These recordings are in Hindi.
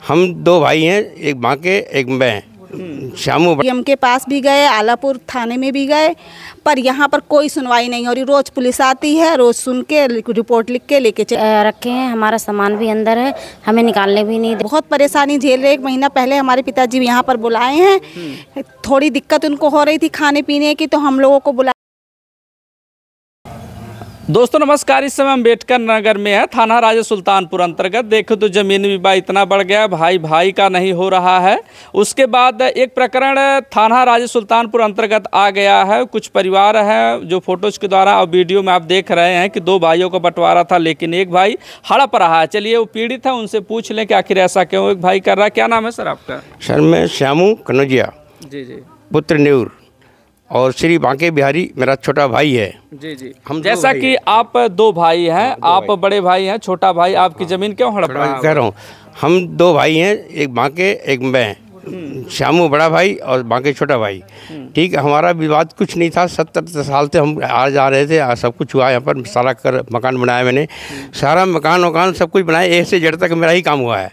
हम दो भाई हैं, एक बांके एक मैं। श्यामू डीएम के पास भी गए, आलापुर थाने में भी गए, पर यहाँ पर कोई सुनवाई नहीं हो रही। रोज पुलिस आती है, रोज सुन के रिपोर्ट लिख के लेके रखे हैं। हमारा सामान भी अंदर है, हमें निकालने भी नहीं। बहुत परेशानी झेल रहे। 1 महीना पहले हमारे पिताजी यहाँ पर बुलाए हैं, थोड़ी दिक्कत उनको हो रही थी खाने पीने की, तो हम लोगों को बुला। दोस्तों नमस्कार, इस समय अम्बेडकर नगर में है, थाना राजा सुल्तानपुर अंतर्गत। देखो तो ज़मीन विवाद इतना बढ़ गया, भाई भाई का नहीं हो रहा है। उसके बाद एक प्रकरण थाना राजा सुल्तानपुर अंतर्गत आ गया है। कुछ परिवार है जो फोटोज के द्वारा और वीडियो में आप देख रहे हैं कि 2 भाइयों का बंटवारा था, लेकिन एक भाई हड़प रहा है। चलिए वो पीड़ित है, उनसे पूछ लें कि आखिर ऐसा क्यों एक भाई कर रहा है। क्या नाम है सर आपका? सर मैं श्यामू कनौजिया, जी पुत्र न्यूर, और श्री बांके बिहारी मेरा छोटा भाई है। जी हम जैसा कि आप 2 भाई हैं, आप बड़े भाई हैं, छोटा भाई आपकी ज़मीन क्यों हड़प रहा है? कह रहा हूँ, हम 2 भाई हैं, एक बांके एक मैं। श्यामू बड़ा भाई और बांके छोटा भाई। ठीक है, हमारा विवाद कुछ नहीं था। 70 साल से हम आ जा रहे थे, सब कुछ हुआ। यहाँ पर सारा मकान बनाया मैंने, सारा मकान सब कुछ बनाया। ए से जेड तक मेरा ही काम हुआ है,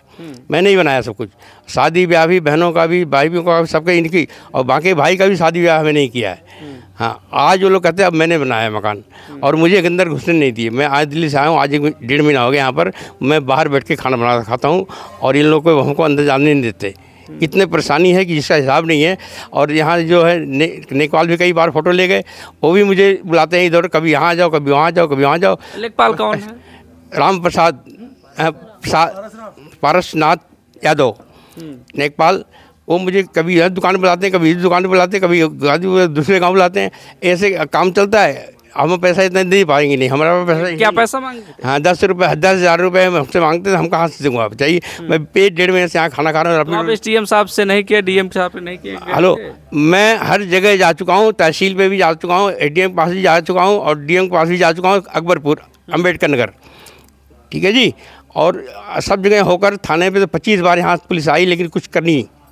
मैंने ही बनाया सब कुछ। शादी ब्याह भी बहनों का भी, भाइयों का भी, सबके इनकी, और बाकी भाई का भी शादी ब्याह मैंने ही किया है। हाँ, आज वो लोग कहते हैं अब मैंने बनाया मकान, और मुझे अंदर घुसने नहीं दिए। मैं आज दिल्ली से आया हूँ, आज 1.5 महीना हो गया यहाँ पर। मैं बाहर बैठ के खाना बना खाता हूँ, और इन लोगों को हमको अंदर जाने नहीं देते। इतने परेशानी है कि जिसका हिसाब नहीं है। और यहाँ जो है नेकपाल भी कई बार फ़ोटो ले गए, वो भी मुझे बुलाते हैं इधर, कभी यहाँ जाओ, कभी वहाँ जाओ, कभी वहाँ जाओ। लेखपाल कौन है? राम प्रसाद पारसनाथ यादव नेकपाल। वो मुझे कभी यह दुकान बुलाते हैं, कभी इस दुकान पर बुलाते हैं, कभी दूसरे गांव बुलाते हैं। ऐसे काम चलता है। हम पैसा इतना दे पाएंगे नहीं, हमारा पैसा। क्या पैसा मांगते? हाँ, 10,000 रुपये हमसे मांगते थे। हम कहाँ से दूँगा? बताइए, मैं पेट 1.5 महीने से यहाँ खाना खा रहा हूँ। आप डीएम साहब से नहीं किया? डीएम साहब से नहीं किया? हेलो, मैं हर जगह जा चुका हूँ, तहसील पे भी जा चुका हूँ, एडीएम के पास भी जा चुका हूँ, और डीएम के पास भी जा चुका हूँ, अकबरपुर, अम्बेडकर नगर। ठीक है जी, और सब जगह होकर थाने पे तो 25 बार यहाँ पुलिस आई, लेकिन कुछ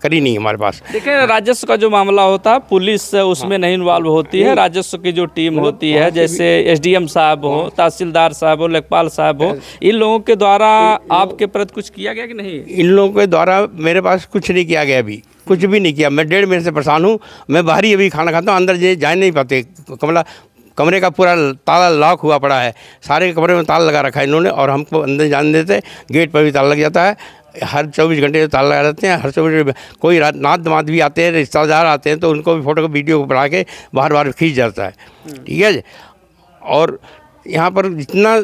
करी नहीं हमारे पास। देखिए, राजस्व का जो मामला होता है, पुलिस उसमें नहीं इन्वॉल्व होती है। राजस्व की जो टीम होती है, जैसे एसडीएम साहब हो, तहसीलदार साहब हो, लेखपाल साहब हो, इन लोगों के द्वारा आपके प्रति कुछ किया गया कि नहीं? इन लोगों के द्वारा मेरे पास कुछ नहीं किया गया, अभी कुछ भी नहीं किया। मैं 1.5 महीने से परेशान हूँ। मैं बाहर ही अभी खाना खाता हूँ, अंदर जा नहीं पाते। कमरे का पूरा ताला लॉक हुआ पड़ा है, सारे कमरे में ताला लगा रखा है इन्होंने, और हमको अंदर जाने देते। गेट पर भी ताला लग जाता है, हर 24 घंटे ताला लगा रहते हैं। हर 24 कोई नात दमाद भी आते हैं, रिश्तेदार आते हैं, तो उनको भी फ़ोटो को वीडियो को बना के बाहर खींच जाता है। ठीक है, और यहाँ पर जितना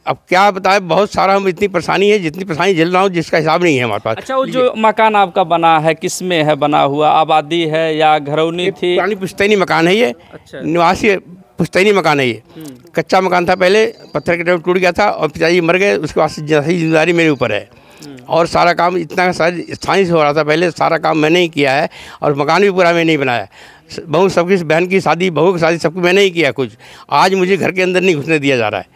अब क्या बताए, बहुत सारा हम इतनी परेशानी है, जितनी परेशानी झेल रहा हूँ, जिसका हिसाब नहीं है हमारे पास। अच्छा, वो जो मकान आपका बना है, किस में है बना हुआ? आबादी है या घरौनी थी? पुरानी पुश्तैनी मकान है ये। अच्छा। निवासी पुश्तैनी मकान है ये। कच्चा मकान था पहले, पत्थर के टाइम टूट गया था, और पिताजी मर गए। उसके बाद सही जिम्मेदारी मेरे ऊपर है, और सारा काम इतना स्थानीय से हो रहा था पहले, सारा काम मैंने ही किया है, और मकान भी पूरा मैंने ही बनाया। बहू सबकी, बहन की शादी, बहू की शादी, सबको मैंने ही किया कुछ। आज मुझे घर के अंदर नहीं घुसने दिया जा रहा है।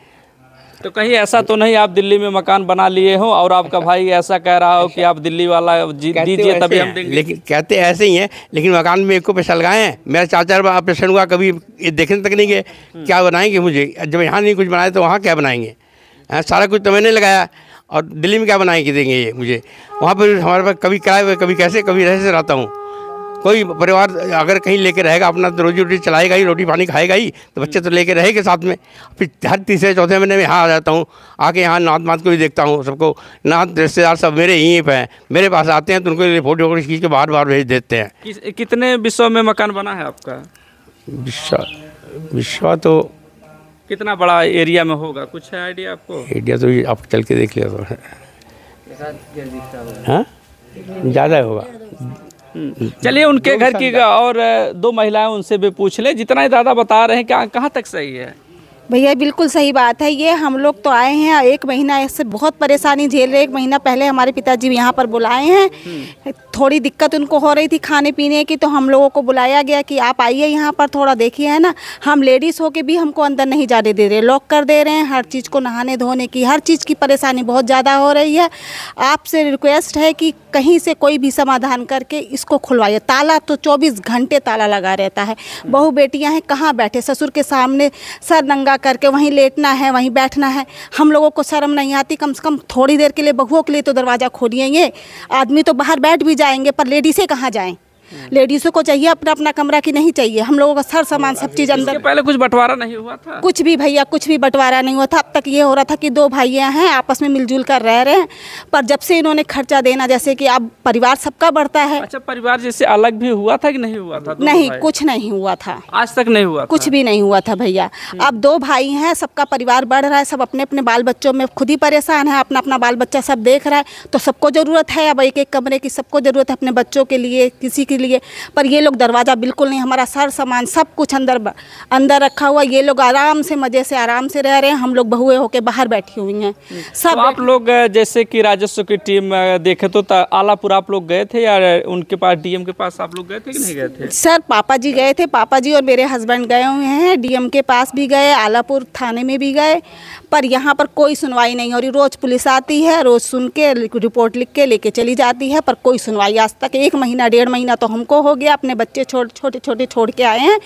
तो कहीं ऐसा तो नहीं आप दिल्ली में मकान बना लिए हो, और आपका भाई ऐसा कह रहा हो कि आप दिल्ली वाला दीजिए तभी हम देंगे? लेकिन कहते ऐसे ही हैं, लेकिन मकान में एक को पैसा लगाए हैं। मेरा 4 बार ऑपरेशन हुआ, कभी ये देखने तक नहीं गए। क्या बनाएंगे मुझे? जब यहाँ नहीं कुछ बनाए तो वहाँ क्या बनाएंगे? सारा कुछ तो मैंने लगाया, और दिल्ली में क्या बनाएंगे देंगे ये मुझे? वहाँ पर हमारे पास कभी किराए हुए, कभी कैसे, कभी रह से रहता हूँ। कोई परिवार अगर कहीं लेके रहेगा अपना, तो रोजी रोटी चलाएगा ही, रोटी पानी खाएगा ही, तो बच्चे तो लेके रहेंगे साथ में। फिर हर 3-4 महीने में यहाँ आ जाता हूँ, आके यहाँ नात मात को भी देखता हूँ। सबको नात रिश्तेदार सब मेरे यहीं पे हैं, मेरे पास आते हैं, तो उनको फोटो खींच के बाहर भेज देते हैं। कितने विश्व में मकान बना है आपका? विश्वा तो कितना बड़ा एरिया में होगा, कुछ है आइडिया आपको? एरिया तो आप चल के देख लिया तो। हाँ, ज़्यादा होगा। चलिए, उनके घर की और 2 महिलाएं, उनसे भी पूछ ले। जितना ही दादा बता रहे हैं, कहाँ तक सही है? भैया बिल्कुल सही बात है। ये हम लोग तो आए हैं 1 महीना, इससे बहुत परेशानी झेल रहे। 1 महीना पहले हमारे पिताजी यहाँ पर बुलाए हैं, थोड़ी दिक्कत उनको हो रही थी खाने पीने की, तो हम लोगों को बुलाया गया कि आप आइए यहाँ पर थोड़ा देखिए, है ना। हम लेडीज़ होके भी हमको अंदर नहीं जाने दे रहे, लॉक कर दे रहे हैं। हर चीज़ को नहाने धोने की, हर चीज़ की परेशानी बहुत ज़्यादा हो रही है। आपसे रिक्वेस्ट है कि कहीं से कोई भी समाधान करके इसको खुलवाइए। ताला तो 24 घंटे ताला लगा रहता है। बहू बेटियां हैं, कहाँ बैठे, ससुर के सामने सर नंगा करके वहीं लेटना है, वहीं बैठना है। हम लोगों को शर्म नहीं आती? कम से कम थोड़ी देर के लिए बहुओं के लिए तो दरवाज़ा खोलिए। आदमी तो बाहर बैठ भी जाएंगे, पर लेडीज़ें कहाँ जाएं? लेडीज़ों को चाहिए अपना अपना कमरा की नहीं चाहिए। हम लोगों का सर सामान सब चीज़ अंदर। पहले कुछ बंटवारा नहीं हुआ था? कुछ भी भैया, कुछ भी बंटवारा नहीं हुआ था। अब तक ये हो रहा था कि 2 भाइयाँ हैं, आपस में मिलजुल कर रह रहे हैं। पर जब से इन्होंने खर्चा देना, जैसे कि अब परिवार सबका बढ़ता है। अच्छा, परिवार जैसे अलग भी हुआ था कि नहीं हुआ था? नहीं, कुछ नहीं हुआ था, आज तक नहीं हुआ, कुछ भी नहीं हुआ था भैया। अब 2 भाई हैं, सबका परिवार बढ़ रहा है, सब अपने अपने बाल बच्चों में खुद ही परेशान है। अपना अपना बाल बच्चा सब देख रहा है, तो सबको ज़रूरत है अब एक कमरे की, सबको ज़रूरत है अपने बच्चों के लिए, किसी के लिए। पर ये लोग दरवाज़ा बिल्कुल नहीं, हमारा सर सामान सब कुछ अंदर रखा हुआ। ये लोग आराम से मज़े से आराम से रह रहे हैं, हम लोग बहुएं होके बाहर बैठी हुई हैं सब। तो आप लोग जैसे कि राजस्व की टीम देखे तो आलापुर आप लोग गए थे या उनके पास, डीएम के पास आप लोग गए थे कि नहीं गए थे? सर पापा जी गए थे, पापा जी और मेरे हस्बैंड गए हुए हैं। डीएम के पास भी गए, आलापुर थाने में भी गए, पर यहाँ पर कोई सुनवाई नहीं हो रही। रोज़ पुलिस आती है, रोज़ सुन के रिपोर्ट लिख के लेके चली जाती है, पर कोई सुनवाई आज तक 1 महीना 1.5 महीना तो हमको हो गया, अपने बच्चे छोटे छोटे छोड़ के आए हैं,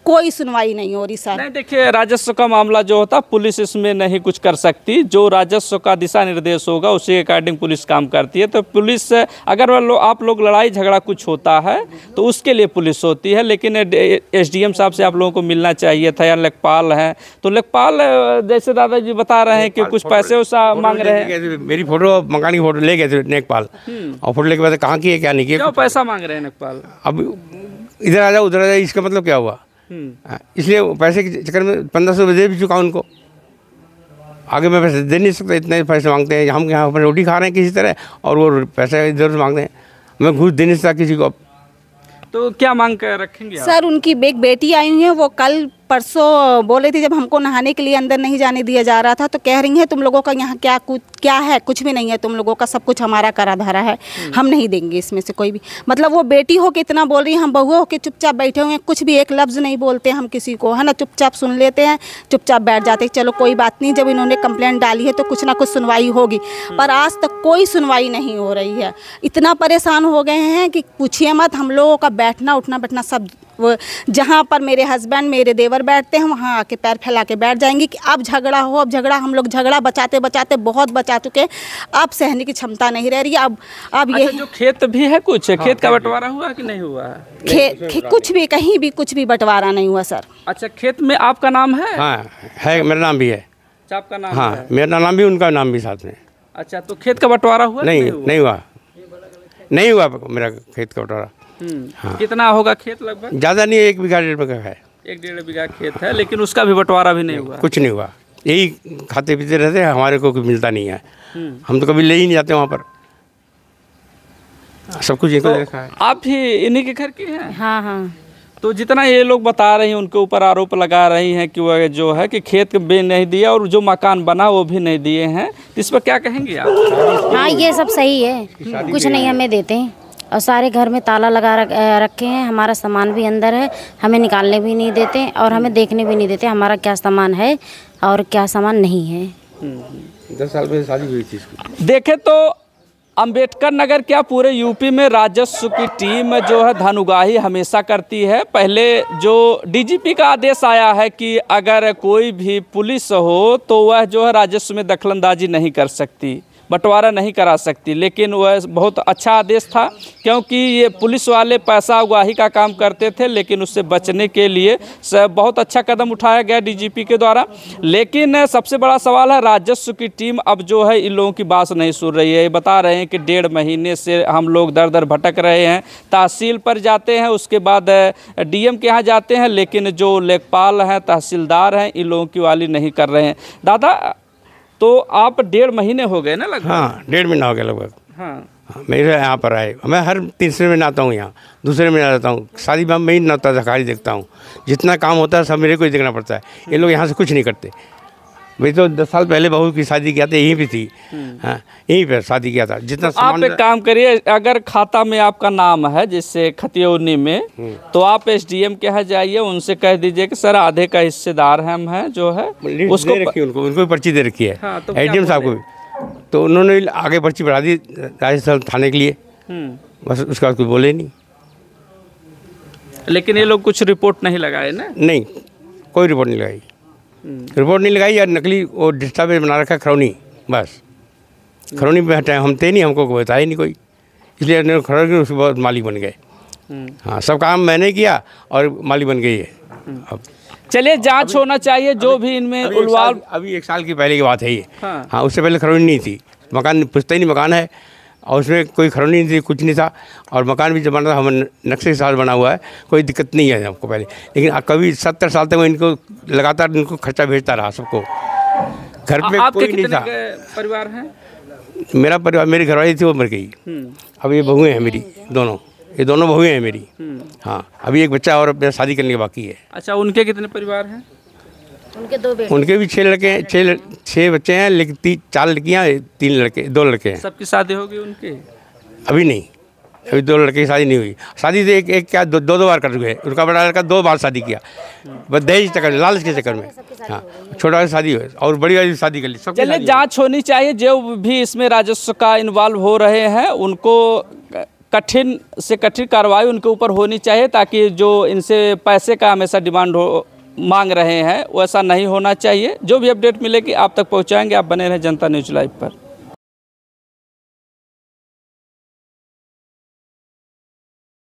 कोई सुनवाई नहीं हो रही सर। नहीं, देखिए राजस्व का मामला जो होता पुलिस इसमें नहीं कुछ कर सकती। जो राजस्व का दिशा निर्देश होगा उसी के अकॉर्डिंग पुलिस काम करती है। तो पुलिस अगर आप लोग लड़ाई झगड़ा कुछ होता है तो उसके लिए पुलिस होती है। लेकिन एसडीएम साहब से आप लोगों को मिलना चाहिए था, या लेखपाल हैं तो लेखपाल जैसे दादाजी बता रहे हैं कि कुछ पैसे उसा मांग रहे हैं। मेरी फोटो मकान की फोटो ले गए थे लेखपाल, और फोटो लेके बाद कहाँ की है क्या नहीं किया, क्यों पैसा मांग रहे हैं लेखपाल? अब इधर आ जाओ उधर आ जाओ, इसका मतलब क्या हुआ? इसलिए पैसे के चक्कर में 1500 रुपये दे भी चुका उनको, आगे मैं पैसे दे नहीं सकता। इतने पैसे मांगते हैं, हम यहाँ पर रोटी खा रहे हैं किसी तरह, और वो पैसे इधर से मांगते हैं। मैं घूस दे नहीं सकता किसी को। तो क्या मांग कर रखेंगे आप? सर उनकी एक बेटी आई हुई है, वो कल परसों बोले थे, जब हमको नहाने के लिए अंदर नहीं जाने दिया जा रहा था, तो कह रही हैं तुम लोगों का यहाँ क्या है, कुछ भी नहीं है तुम लोगों का, सब कुछ हमारा करा धरा है, हम नहीं देंगे इसमें से कोई भी। मतलब वो बेटी हो के इतना बोल रही है, हम बहू हो के चुपचाप बैठे हुए हैं, कुछ भी एक लफ्ज़ नहीं बोलते हम किसी को, है ना, चुपचाप सुन लेते हैं, चुपचाप बैठ जाते हैं, चलो कोई बात नहीं, जब इन्होंने कंप्लेंट डाली है तो कुछ ना कुछ सुनवाई होगी। पर आज तक कोई सुनवाई नहीं हो रही है। इतना परेशान हो गए हैं कि पूछिए मत। हम लोगों का बैठना उठना बैठना सब, वो जहाँ पर मेरे हस्बैंड मेरे देवर बैठते हैं वहाँ आके पैर फैला के बैठ जाएंगे कि अब झगड़ा हो, अब झगड़ा। हम लोग झगड़ा बचाते बचाते बहुत बचा चुके हैं, अब सहने की क्षमता नहीं रह रही है। अब ये जो खेत भी है, कुछ खेत का बंटवारा हुआ कि नहीं हुआ है? कुछ भी, कहीं भी कुछ भी बंटवारा नहीं हुआ सर। अच्छा, खेत में आपका नाम है? हाँ है, मेरा नाम भी है। आपका नाम? हाँ, मेरा नाम भी, उनका नाम भी साथ में। अच्छा, तो खेत का बंटवारा हुआ? नहीं हुआ मेरा खेत का बंटवारा। हाँ। कितना होगा खेत? लगभग ज़्यादा नहीं है, 1 बीघा 1.5 बीघा है। 1-1.5 बीघा खेत है, लेकिन उसका भी बंटवारा भी नहीं हुआ? कुछ नहीं हुआ, यही खाते पीते रहते हैं, हमारे को कुछ मिलता नहीं है। हम तो कभी ले ही नहीं जाते वहाँ पर, सब कुछ एक देखा है। आप भी इन्हीं के घर के हैं? हाँ हाँ। तो जितना ये लोग बता रही हैं, उनके ऊपर आरोप लगा रही हैं कि वह जो है कि खेत भी नहीं दिया और जो मकान बना वो भी नहीं दिए हैं, तो इस पर क्या कहेंगे आप? हाँ, ये सब सही है, कुछ नहीं हमें देते हैं, और सारे घर में ताला लगा रखे हैं। हमारा सामान भी अंदर है, हमें निकालने भी नहीं देते और हमें देखने भी नहीं देते हमारा क्या सामान है और क्या सामान नहीं है। 10 साल पहले शादी हुई थी इसकी। देखे तो अंबेडकर नगर क्या पूरे यूपी में राजस्व की टीम जो है धनुगाही हमेशा करती है। पहले जो डीजीपी का आदेश आया है कि अगर कोई भी पुलिस हो तो वह जो है राजस्व में दखलंदाजी नहीं कर सकती, बंटवारा नहीं करा सकती, लेकिन वह बहुत अच्छा आदेश था, क्योंकि ये पुलिस वाले पैसा उगाही का काम करते थे, लेकिन उससे बचने के लिए बहुत अच्छा कदम उठाया गया डीजीपी के द्वारा। लेकिन सबसे बड़ा सवाल है, राजस्व की टीम अब जो है इन लोगों की बात नहीं सुन रही है। ये बता रहे हैं कि 1.5 महीने से हम लोग दर दर भटक रहे हैं, तहसील पर जाते हैं, उसके बाद डीएम के यहाँ जाते हैं, लेकिन जो लेखपाल हैं, तहसीलदार हैं, इन लोगों की वाली नहीं कर रहे हैं। दादा, तो आप 1.5 महीने हो गए ना लगभग? हाँ, 1.5 महीना हो गया लगभग। हाँ, मेरे यहाँ पर आए, मैं हर तीसरे में नहाता हूँ, यहाँ दूसरे में नहाता हूँ, शादी में मैं ही नहाता था, खाली देखता हूँ, जितना काम होता है सब मेरे को ही देखना पड़ता है। ये लोग यहाँ से कुछ नहीं करते। मैं तो 10 साल पहले बहू की शादी किया था, यहीं पे थी। हाँ, यहीं पर शादी किया था। जितना आप एक काम करिए, अगर खाता में आपका नाम है जैसे खतियोनी में, तो आप एसडीएम के यहाँ जाइए, उनसे कह दीजिए कि सर आधे का हिस्सेदार हम हैं, जो है उसको दे रखी है, उनको पर्ची दे रखी है। हाँ, तो एसडीएम साहब को भी, तो उन्होंने आगे पर्ची बढ़ा दी राजस्थान थाने के लिए। बस उसके बाद कोई बोले नहीं। लेकिन ये लोग कुछ रिपोर्ट नहीं लगाए ना? नहीं, कोई रिपोर्ट नहीं लगाई। रिपोर्ट नहीं लगाई, या नकली वो दस्तावेज बना रखा खरौनी, बस खरौनी पे हटाए, हम थे नहीं, हमको बताया ही नहीं कोई, इसलिए खरौनी उसके बाद मालिक बन गए। हाँ, सब काम मैंने किया और मालिक बन गई है। अब चलिए, जांच होना चाहिए जो भी इनमें उलवाल। अभी 1 साल की पहले की बात है ये। हाँ। हाँ, उससे पहले खरौनी नहीं थी, मकान पुश्तैनी मकान है और उसमें कोई खरौनी नहीं थी, कुछ नहीं था, और मकान भी जब बना था हम नक्शे के साथ बना हुआ है, कोई दिक्कत नहीं है हमको पहले। लेकिन कभी 70 साल तक मैं इनको लगातार इनको खर्चा भेजता रहा सबको, घर पे कोई नहीं था। परिवार हैं? मेरा परिवार, मेरी घरवाली थी वो मर गई। अब ये बहुएँ हैं मेरी दोनों, ये दोनों बहुएँ हैं मेरी। हाँ, अभी एक बच्चा और मेरा शादी करने के बाकी है। अच्छा, उनके कितने परिवार हैं? उनके 2 बेटे। उनके भी 6 लड़के हैं, 6 बच्चे हैं, लेकिन 4 लड़कियाँ, 2 लड़के हैं। सबकी शादी हो गई उनकी? अभी नहीं, अभी 2 लड़के की शादी नहीं हुई। शादी से एक क्या 2 बार कर चुके। उनका बड़ा लड़का 2 बार शादी किया, बस दहेज के चक्कर में, लालच के चक्कर में। हाँ, छोटा वाली शादी हुई और बड़ी वाली शादी कर ली। चलिए, जांच होनी चाहिए। जो भी इसमें राजस्व का इन्वॉल्व हो रहे हैं उनको कठिन से कठिन कार्रवाई उनके ऊपर होनी चाहिए, ताकि जो इनसे पैसे का हमेशा डिमांड मांग रहे हैं वैसा नहीं होना चाहिए। जो भी अपडेट मिलेगी आप तक पहुंचाएंगे। आप बने रहें जनता न्यूज़ लाइव पर।